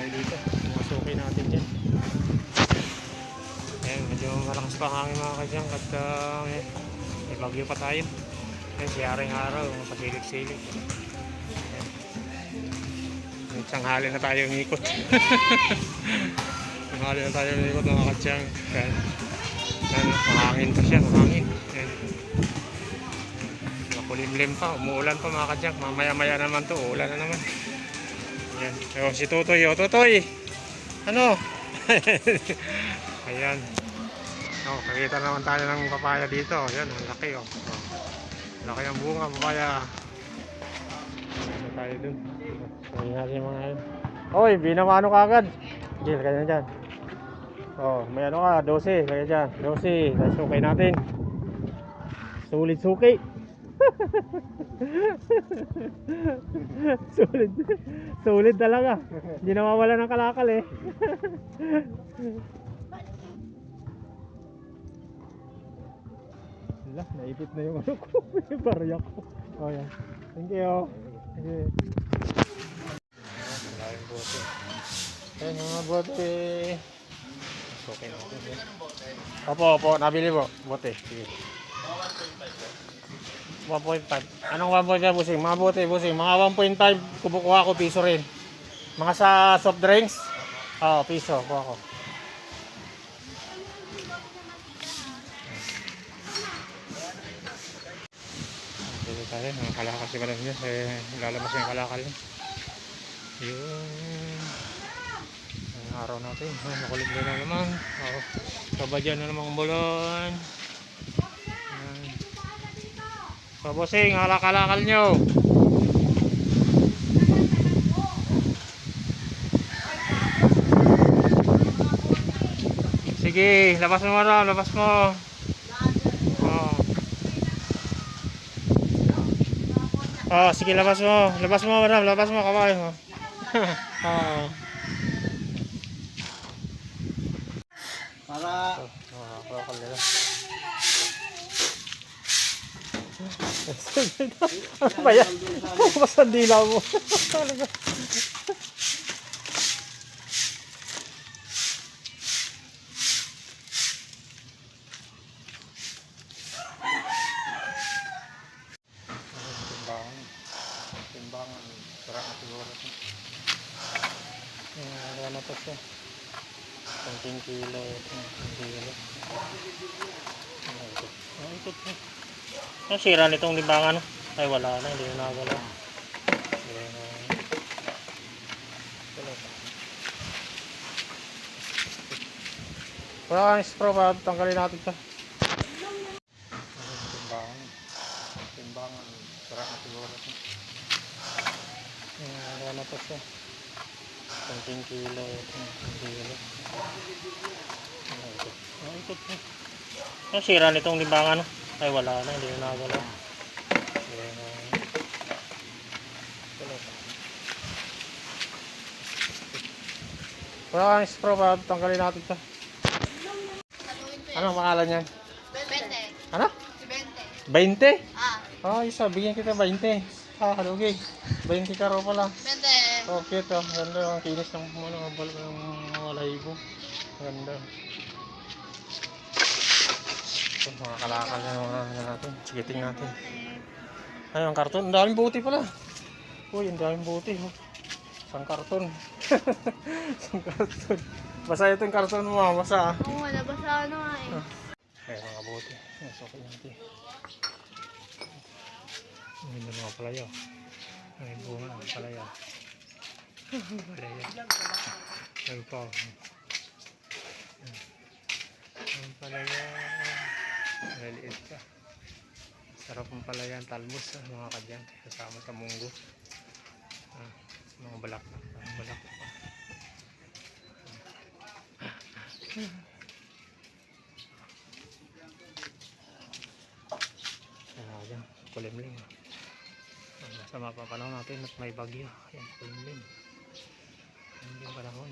tayo dito. Masukin natin dyan. Ayan, medyo malakas pa hangin mga kadyang at may bagyo pa tayo. Ayan, siyaring araw, pasilik-silik. Ayan. Tanghali na tayo umikot. Tanghali na tayo umikot mga kadyang. Ayan, mahangin pa siya, mahangin. Ayan. Makulimlim pa, umuulan pa mga kadyang. Mamaya-maya naman to, uulan na naman. Ayan, o, si Totoy, o Totoy! Ano? Ayan. Oh, nakita naman tayo ng papaya dito. Ayan, ang laki oh. Oh. Laki ang bunga, papaya. Ano tayo dun? Sabi natin yung mga yun. Oy, binamano ka agad. Gil, kanya dyan. Oh, may ano ka, 12. Kaya dyan, 12. Tapos sukay natin. Sulit suki. Sulit. Sulit talaga. Hindi nawawala ng kalakal eh. Wala, naipit na yung ano ko. Yung barya ko. Oh, yan. Thank you. Okay. Maraming bote. Ayan yung mga bote. Okay natin. Opo, nabili po. Bote. Sige. 1.5. Anong 1.5 busing? Mga bote busing. Mga 1.5 kukuha ko, piso rin. Mga sa soft drinks? Oo, piso. Kuha ko. Dito tayo. Mga kalakal si Malang niya. Lalabas yung kalakal niya. Yun. Ang araw natin. Makulit din na naman. Kabadyan na naman umbulon. So bossing, kalakal nyo. Sige, labas mo na, labas mo. Oh. Oh, sige, labas mo. Labas mo, madam, labas mo, kamay mo. Oh. Para kalakal nila. Ano ba yan? Mas ang dilaw mo. Timbangan. Sarap na siguro ito. Ano na ito siya? 10 kilo. 10 kilo. Ikot mo. Ang sira nitong limbangan. Ay wala na, hindi na nagalaw. Wala kang straw pa, tanggalin natin ito. Timbangan. Sarap na siguro ito. Ano na ito siya? 10 kilo. 10 kilo. Ikot mo. Ang sira nitong limbangan. Ay wala na, hindi na nagalaw. Wala kang straw pa, tanggalin natin ito. Anong pangalan niyan? 20. Ano? 20. 20? Ah, Oh, isa, bigyan kita 20. Ah, halugi. 20 ka raw pala. 20. Oh, cute oh. Ganda, ang kinis ng mga lahibo. Ganda. Ito, mga kalakal na mga natin. Sigiting natin. Ay, ang karton. Ang daming buti pala. Uy, ang daming buti. Oh. Isang karton. Isang karton. Basa ito yung karton mo, basa. Oo, nabasa ano nga eh. Ay, mga buti. Yes, okay natin. Ang ganda mga palaya. May bunga ng palaya. Palaya. Ay pa. Ang palaya. Maliit pa. Sarap ang palaya. Talbos mga kadyan. Kasama sa munggo. Mga balak na. Balak pa. Ayan. Kulimlim. Sa mapapanahon natin at may bagyo. Ayan, kulimlim. Hindi yung panahon.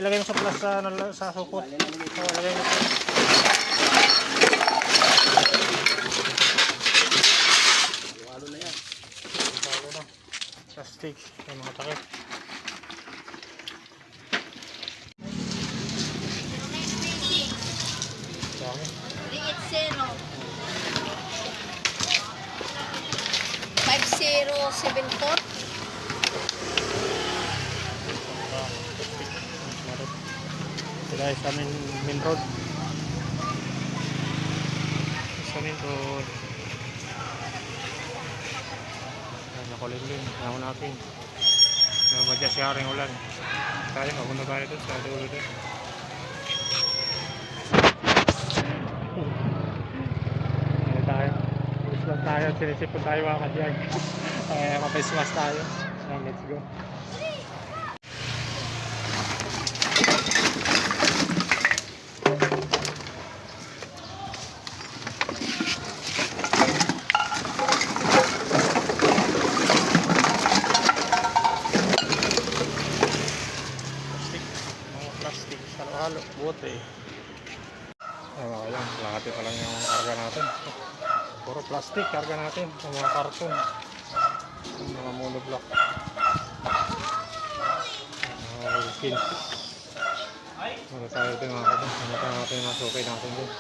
ilagay mo sa plus sa sukot. Oo, ilagay mo sa... Walo na yan. Balo na. Plastic. Yung mga takip. Dami. 5074. Sila sa main road. Sa main road. Ayan, nakulimlim. Ayaw natin. Namadya si Haring ulan. Tayo, mapunta tayo doon sa dulo doon. Ayan tayo. Christmas tayo. Sinisipon tayo mga kadyag. Mapa-Christmas tayo. Ayan, let's go. Plastic, halo-halo, bote. Ayan, lahat pa lang yung karga natin. Puro plastic, karga natin. Yung mga karton. Yung mga monoblock. Skin. Ano tayo ito mga kapatid. Ano tayo natin yung mga sukay natin dun.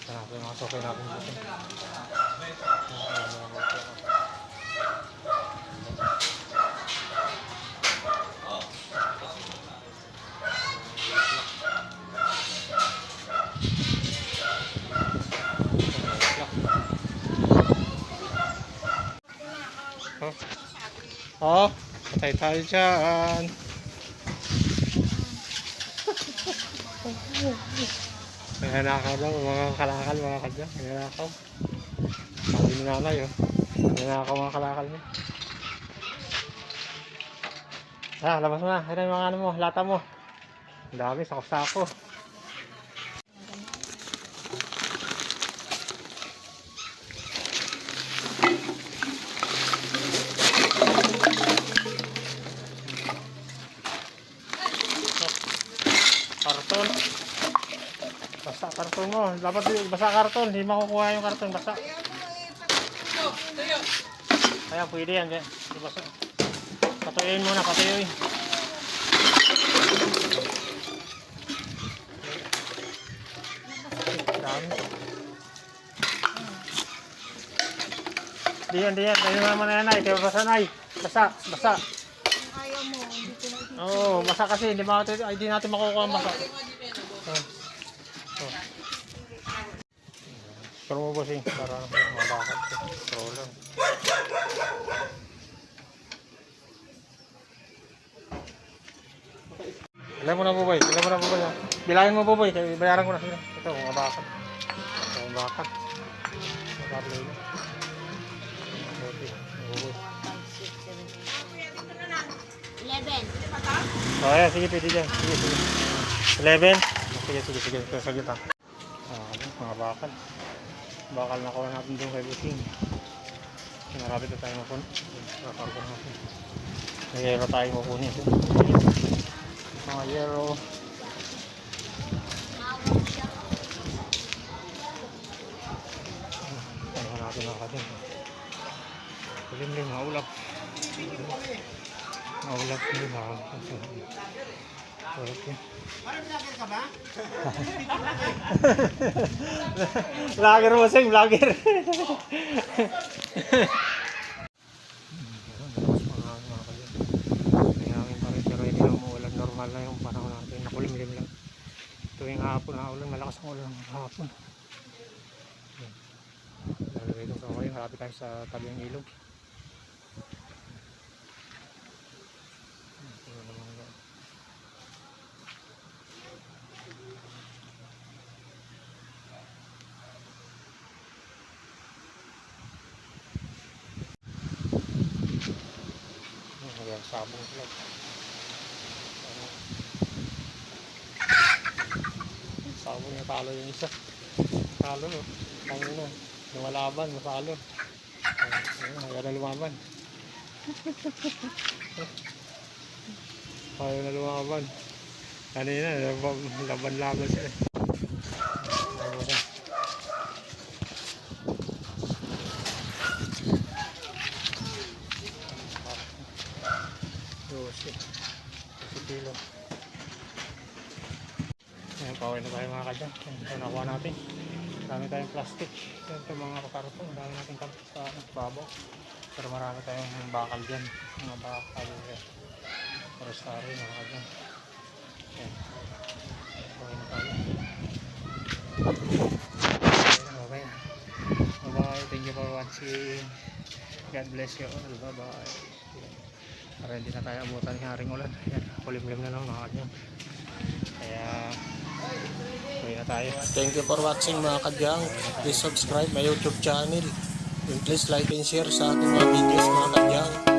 Ano natin yung mga sukay natin dun. Oh, patay tayo dyan. Nanakaw daw, mga kalakal, mga kadya. Nanakaw. Sabi ni nanay, oh. Nanakaw mga kalakal mo. Ah, labas mo na. Ayan yung mga ano mo, lata mo. Ang dami, sako-sako. Karton. Basa karton mo. Dapat basa karton. Hindi makukuha yung karton. Basa. Kaya pwede yan. Basa. Patuyuin muna. Patuyuin. Dami. Diyan. Tayo naman na yan ay. Kaya basa na ay. Basa. Ayaw mo, hindi ko na Oo, basa kasi. Hindi natin makukuha ang basa. Scroll mo bossing para mabakad ko. Scroll lang. Bilangin mo na buboy. Bilangin mo buboy. Bayaran ko na sila. Ito, mabakad. Mabakad. Mabakad lang. Buboy. 11. Oh, yeah, sige, pwede dyan. Sige. 11? Sige. Sa gitna. Mga bakal. Bakal na kuha natin doon kay Busing. Marami na tayo mapun. Nakarga natin. May yero tayo mapunin. Mga yero. Ano natin ang kasin. Limlim, maulap. Maulap nila. Okay. Vlogger ka ba? Vlogger mo sing, vlogger. Tingnan pa rin pero hindi lang umuulan. Normal na yung panahon natin. Nakulimlim lang. Tuwing hapon na ulan, malakas ang ulan ng hapon. Lalagay ko sa ngayon, harapit tayo sa tabi ng ilog. Sabong sila. Sabong na talo yung isa. Talo no. Talo na. Lumalaban, matalo. Ayaw na lumaban. Ayaw na lumaban. Kanina, laban-laban sila. Yosi. Kilo. Ayan, pauwi na tayo mga kadyan. Ito nakuha natin. Dami tayong plastic. Ito mga karton. Dami natin karton sa babaw. Pero marami tayong bakal dyan. Mga bakal. Forestary mga kadyan. Ayan. Pauwi na tayo. Okay na. Bye-bye. Thank you for watching. God bless you all. Bye-bye. Para hindi na tayo abutan ng haring ulan. Ayan. Kulim-kulim na lang mga kadyan. Kaya uwi na tayo. Thank you for watching mga kadyang. Please subscribe my YouTube channel. And please like and share sa ating mga videos mga kadyang.